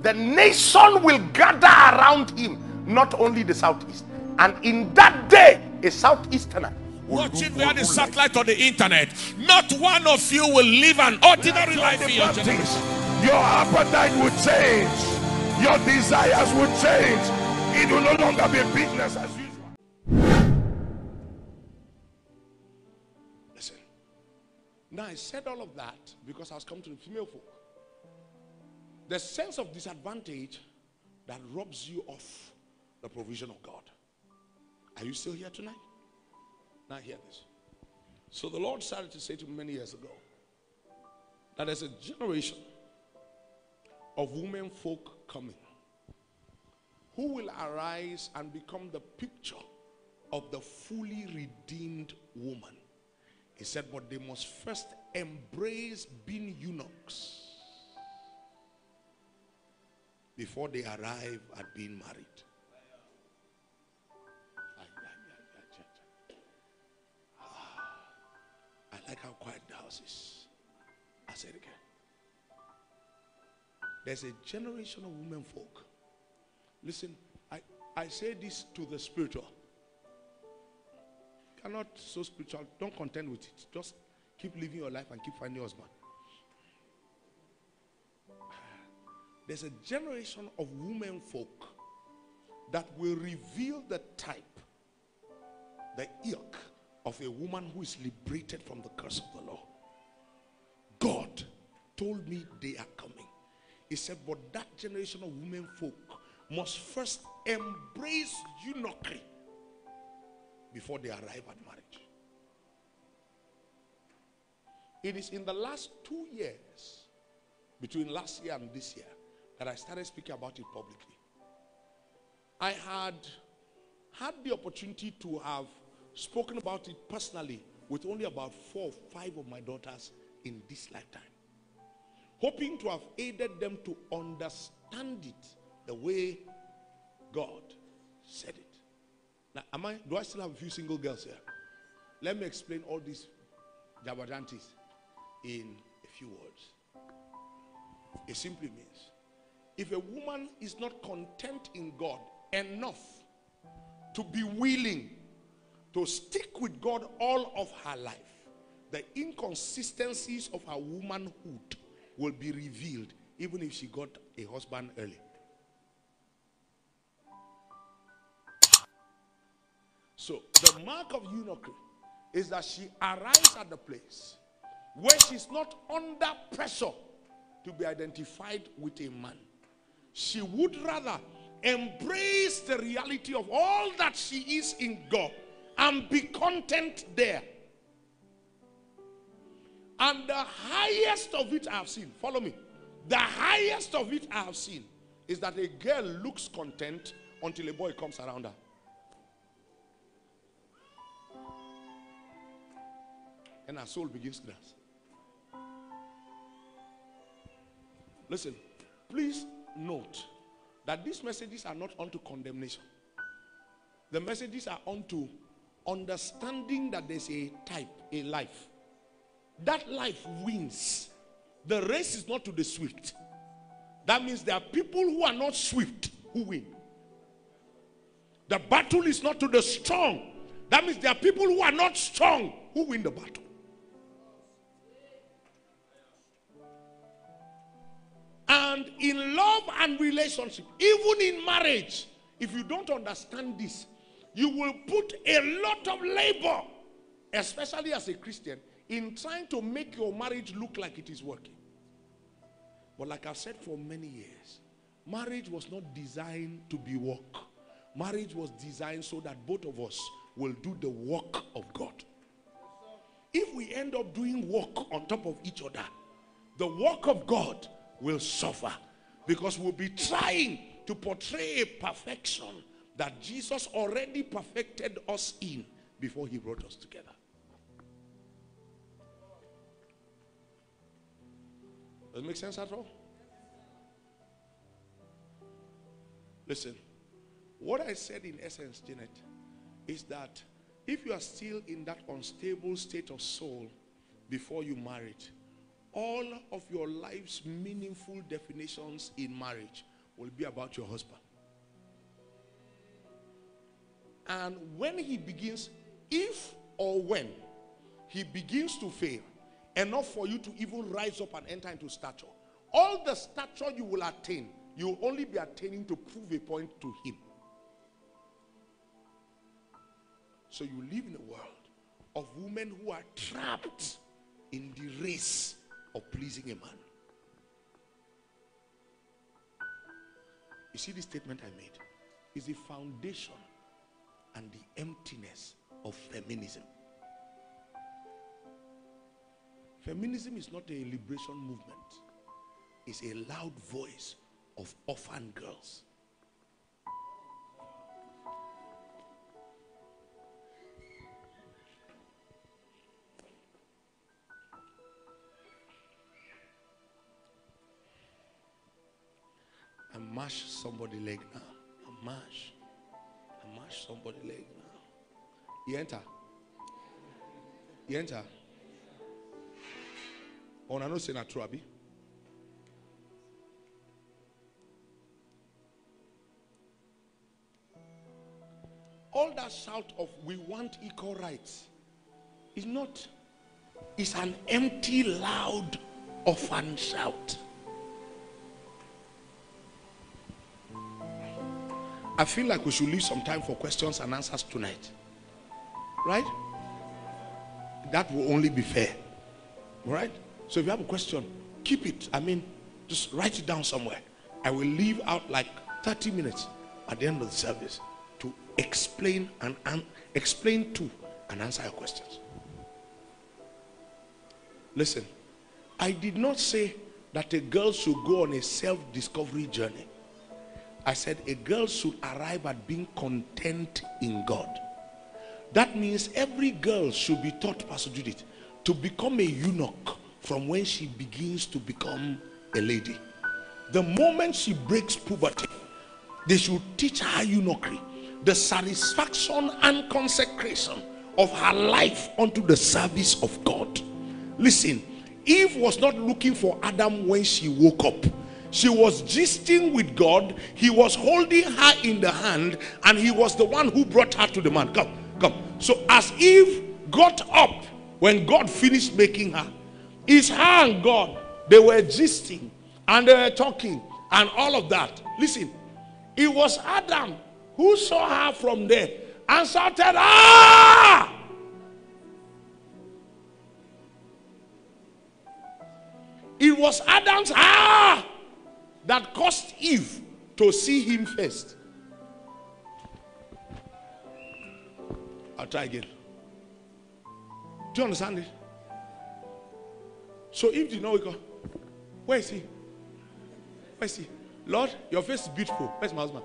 the nation will gather around him, not only the southeast. And in that day, a southeasterner watching via the satellite or the internet, not one of you will live an ordinary life in your generation. Your appetite will change. Your desires will change. It will no longer be business as usual. Listen. Now I said all of that because I was coming to the female folk. The sense of disadvantage that robs you of the provision of God. Are you still here tonight? Now hear this. So the Lord started to say to me many years ago that there's a generation of women folk coming who will arise and become the picture of the fully redeemed woman. He said, but they must first embrace being eunuchs before they arrive at being married. I like how quiet the house is. I said again. There's a generation of women folk. Listen, I say this to the spiritual. Cannot so spiritual. Don't contend with it. Just keep living your life and keep finding your husband. There's a generation of women folk that will reveal the type, the ilk of a woman who is liberated from the curse of the law. God told me they are coming. He said, but that generation of women folk must first embrace eunuchry before they arrive at marriage. It is in the last 2 years, between last year and this year, that I started speaking about it publicly. I had the opportunity to have spoken about it personally with only about 4 or 5 of my daughters in this lifetime, hoping to have aided them to understand it the way God said it. Now, do I still have a few single girls here? Let me explain all these jabajantis in a few words. It simply means, if a woman is not content in God enough to be willing to stick with God all of her life, the inconsistencies of her womanhood will be revealed even if she got a husband early. So the mark of eunuchry is that she arrives at the place where she's not under pressure to be identified with a man. She would rather embrace the reality of all that she is in God and be content there. And the highest of it I have seen, follow me, the highest of it I have seen is that a girl looks content until a boy comes around her. And her soul begins to dance. Listen, please note that these messages are not unto condemnation. The messages are unto understanding that there's a type, a life. That life wins. The race is not to the swift. That means there are people who are not swift who win. The battle is not to the strong. That means there are people who are not strong who win the battle. And in love and relationship, even in marriage, if you don't understand this, you will put a lot of labor, especially as a Christian, in trying to make your marriage look like it is working. But like I've said for many years, marriage was not designed to be work. Marriage was designed so that both of us will do the work of God. If we end up doing work on top of each other, the work of God will suffer, because we'll be trying to portray a perfection that Jesus already perfected us in before he brought us together. Does it make sense at all? Listen, what I said in essence, Janet, is that if you are still in that unstable state of soul before you married, all of your life's meaningful definitions in marriage will be about your husband. And when he begins, if or when he begins to fail, enough for you to even rise up and enter into stature, all the stature you will attain, you will only be attaining to prove a point to him. So you live in a world of women who are trapped in the race of pleasing a man. You see, this statement I made is the foundation and the emptiness of feminism. Feminism is not a liberation movement. It's a loud voice of orphan girls. I mash somebody's leg now. I mash somebody's leg now. You enter. You enter. Oh, I know say not true, Abi. All that shout of we want equal rights is not, it's an empty, loud, orphan shout. I feel like we should leave some time for questions and answers tonight. Right? That will only be fair. Right? So if you have a question, keep it. I mean, just write it down somewhere. I will leave out like 30 minutes at the end of the service to explain and explain to and answer your questions. Listen, I did not say that a girl should go on a self-discovery journey. I said a girl should arrive at being content in God. That means every girl should be taught, Pastor Judith, to become a eunuch from when she begins to become a lady. The moment she breaks puberty, they should teach her eunuchry, the satisfaction and consecration of her life unto the service of God. Listen, Eve was not looking for Adam when she woke up. She was gisting with God. He was holding her in the hand, and he was the one who brought her to the man. Come. So as Eve got up when God finished making her, it's her and God. They were gisting and they were talking and all of that. Listen, it was Adam who saw her from there and shouted, "Ah!" It was Adam's "ah" that caused Eve to see him first. I'll try again. Do you understand it? So Eve did not wake up. Where is he? Where is he? Lord, your face is beautiful. Where's my husband?